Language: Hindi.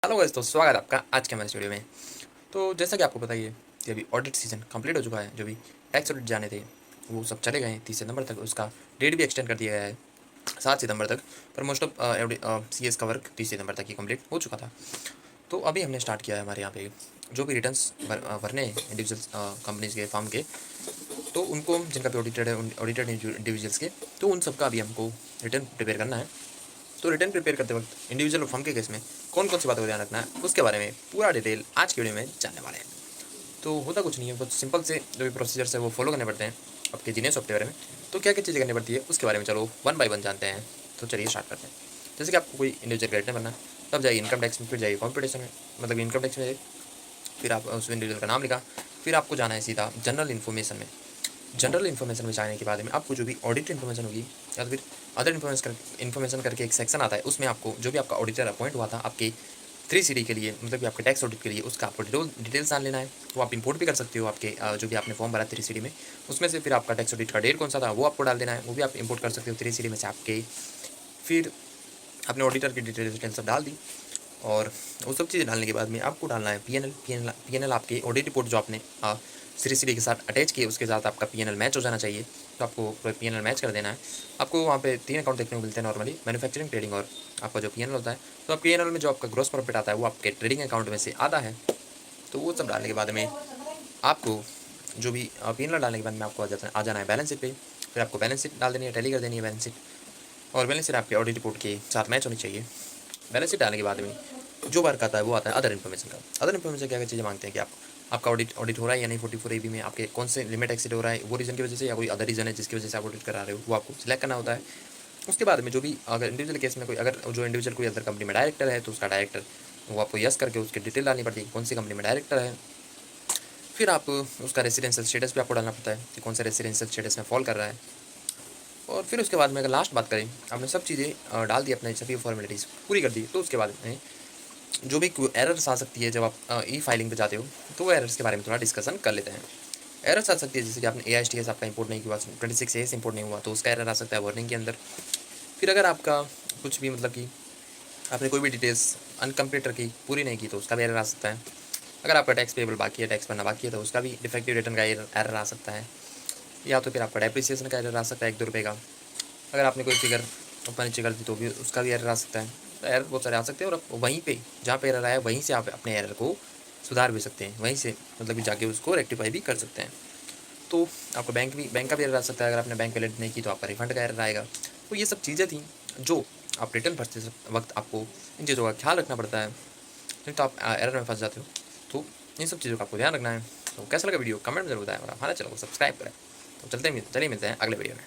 हेलो गाइस, तो स्वागत है आपका आज के हमारे वीडियो में। तो जैसा कि आपको पता ही है कि अभी ऑडिट सीजन कंप्लीट हो चुका है। जो भी टैक्स ऑडिट जाने थे वो सब चले गए हैं 30 सितंबर तक। उसका डेट भी एक्सटेंड कर दिया गया है 7 सितंबर तक। पर मोस्ट ऑफ CS का वर्क 30 सितंबर तक ही कंप्लीट हो चुका था। तो अभी हमने स्टार्ट किया है हमारे यहाँ पे जो भी रिटर्न्स भरने हैं इंडिविजुअल कंपनीज के फर्म के, तो उनको जिनका भी ऑडिटेड है ऑडिटेड इंडिविजुअल्स के, तो उन सबका अभी हमको रिटर्न प्रिपेयर करना है। तो रिटर्न प्रिपेयर करते वक्त इंडिविजुअल और फर्म के केस में कौन कौन सी बातों का ध्यान रखना है उसके बारे में पूरा डिटेल आज की वीडियो में जानने वाले हैं। तो होता कुछ नहीं है, बहुत सिंपल से जो भी प्रोसीजर्स है वो फॉलो करने पड़ते हैं आपके जीनियस सॉफ्टवेयर में। तो क्या क्या चीज़ें करनी पड़ती है उसके बारे में चलो वन बाय वन जानते हैं। तो चलिए स्टार्ट करते हैं। जैसे कि आपको कोई इंडिविजुअल रिटर्न बनना है, तब जाइए इनकम टैक्स में, फिर जाइए कॉम्पिटिशन में, मतलब इनकम टैक्स में, फिर आप उस इंडिविजुअल का नाम लिखा, फिर आपको जाना है सीधा जनरल इन्फॉर्मेशन में। जनरल इन्फॉर्मेशन में जाने के बाद में आपको जो भी ऑडिट इन्फॉर्मेशन होगी या फिर अदर इन्फॉर्मेशन करके एक सेक्शन आता है, उसमें आपको जो भी आपका ऑडिटर अपॉइंट हुआ था आपके 3CD के लिए, मतलब कि आपके टैक्स ऑडिट के लिए, उसका आपको डिटेल्स डाल लेना है। वो आप इंपोर्ट भी कर सकते हो आपके जो भी आपने फॉर्म भरा 3CD में, उसमें से फिर आपका टैक्स ऑडिट का डेट कौन सा था वो आपको डाल देना है। वो भी आप इंपोर्ट कर सकते हो 3CD में से आपके। फिर अपने ऑडिटर की डिटेल सब डाल दी, और वो सब चीज़ें डालने के बाद में आपको डालना है पी एन एल आपके ऑडिट रिपोर्ट जो आपने 3CD के साथ अटैच किए उसके साथ आपका PNL मैच हो जाना चाहिए। तो आपको PNL मैच कर देना है। आपको वहाँ पे 3 अकाउंट देखने को मिलते हैं नॉर्मली, मैन्युफैक्चरिंग, ट्रेडिंग और आपका जो PNL होता है। तो आप PNL में जो आपका ग्रॉस प्रॉफिट आता है वो आपके ट्रेडिंग अकाउंट में से आता है। तो वो सब डालने के बाद में आपको जो भी PNL डालने के बाद में आपको आ जाना है बैलेंस शीट पे। फिर आपको बैलेंस शीट डाल देनी है, टैली कर देनी है बैलेंस शीट, और बैलेंस शीट आपके ऑडिट रिपोर्ट के साथ मैच होनी चाहिए। बैलेंस शीट डालने के बाद में जो वर्क आता है वो आता है अदर इन्फॉर्मेशन का। अदर इन्फॉर्मेशन क्या क्या चीज़ें मांगते हैं कि आपका ऑडिट हो रहा है या नहीं 44AB में, आपके कौन से लिमिट एक्सीड हो रहा है वो रीज़न की वजह से, या कोई अदर रीज़न है जिसकी वजह से आप ऑडिट करा रहे हो, वो आपको सिलेक्ट करना होता है। उसके बाद में जो भी अगर इंडिविजुअल केस में कोई अगर जो इंडिविजुअल कोई अदर कंपनी में डायरेक्टर है तो उसका डायरेक्टर वो आपको यस करके उसकी डिटेल डालनी पड़ती है कौन सी कंपनी में डायरेक्टर है। फिर आप उसका रेसिडेंशियल स्टेटस भी आपको डालना पड़ता है कि कौन सा रेसिडेंशियल स्टेटस में फॉल कर रहा है। और फिर उसके बाद में अगर लास्ट बात करें, आपने सब चीज़ें डाल दी, अपने सभी फॉर्मेलिटीज़ पूरी कर दी, तो उसके बाद में जो भी एरर्स आ सकती है जब आप ई फाइलिंग पे जाते हो, तो वो एरर्स के बारे में थोड़ा डिस्कशन कर लेते हैं। एरर्स आ सकती है जैसे कि आपने AISTS आपका इंपोर्ट नहीं किया, 26AS इंपोर्ट नहीं हुआ तो उसका एरर आ सकता है वार्निंग के अंदर। फिर अगर आपका कुछ भी मतलब कि आपने कोई भी डिटेल्स अनकम्प्लीट रखी, पूरी नहीं की, तो उसका भी एरर आ सकता है। अगर आपका टैक्स पेबल बाकी है, टैक्स भरना बाकी है, तो उसका भी डिफेक्टिव रिटर्न का एरर आ सकता है। या तो फिर आपका डेप्रिसिएशन का एरर आ सकता है 1-2 रुपये का। अगर आपने कोई फिगर ऊपर नीचे कर दी तो भी उसका भी एरर आ सकता है। तो एरर बहुत सारे आ सकते हैं, और वहीं पे जहाँ पे एरर आया वहीं से आप अपने एरर को सुधार भी सकते हैं, वहीं से मतलब कि जाके उसको रेक्टिफाई भी कर सकते हैं। तो आपका बैंक का भी एरर आ सकता है। अगर आपने बैंक पेमेंट नहीं की तो आपका रिफंड का एरर आएगा। तो ये सब चीज़ें थी जो आप रिटर्न भरते वक्त आपको इन चीज़ों का ख्याल रखना पड़ता है, नहीं तो आप एरर में फंस जाते हो। तो इन सब चीज़ों का आपको ध्यान रखना है। तो कैसा लगा वीडियो कमेंट में जरूर बताएं, और हमारे चैनल को सब्सक्राइब करें। तो चलिए मिलते हैं अगले वीडियो में।